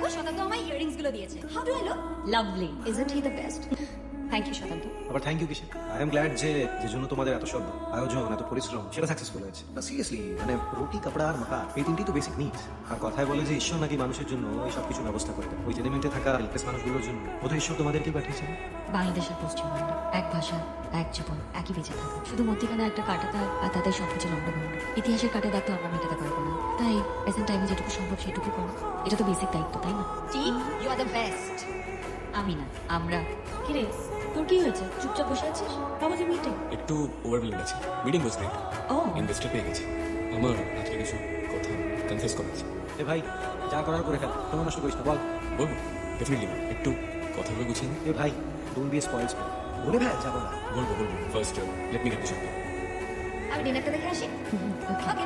দেখো শতাব্দ আমায় ইয়ারিংস গুলো দিয়েছে। How do I look? Lovely, isn't he the best? Thank you Shatabdo. আবার থ্যাংক ইউ কিসে? আই এম গ্ল্যাড যে যে জন্য তোমাদের এত সব আয়োজন এত পরিশ্রম সেটা সাকসেসফুল হয়েছে। সিরিয়াসলি মানে রুটি কাপড়া আর মাকা এই তিনটি তো বেসিক নিডস। আর কথায় বলে যে ঈশ্বর নাকি মানুষের জন্য এই সব কিছু ব্যবস্থা করে দেয়। ওই জেনেমেন্টে থাকা হেল্পলেস মানুষগুলোর জন্য বোধহয় ঈশ্বর তোমাদেরকে পাঠিয়েছেন। বাংলাদেশের পশ্চিমবঙ্গ এক ভাষা এক জীবন একই বেঁচে থাকা, শুধু মধ্যিখানে একটা কাটা দাগ আর তাদের সবকিছু লন্ডভন্ড। ইতিহাসের কাটা দাগ তো আমরা মেটাতে পারবো না, তাই প্রেজেন্ট টাইমে যেটুকু সম্ভব সেটুকু করো। এটা তো বেসিক দায়িত্ব, তাই না? You are the best. আমি না, আমরা। কিরে, তোর কি হয়েছে? চুপচাপ বসে আছিস? আমাদের মিটিং একটু ওভারওয়েলড আছে। Meeting was great. ও ইনভেস্টর পেয়ে গেছি। আমার আজকে কিছু কথা কনফেস করা আছে। এ ভাই যা করার করে ফেল, তোমার নষ্ট করিস না, বল। বলবো? ডেফিনেটলি না, একটু কথা বলে গুছিয়ে নিই। এ ভাই ডোন্ট বি স্পয়েলড। বলে ভাই যাবো না। বলবো first let me get the shopping. আমি ডিনারটা দেখে আসি। ওকে।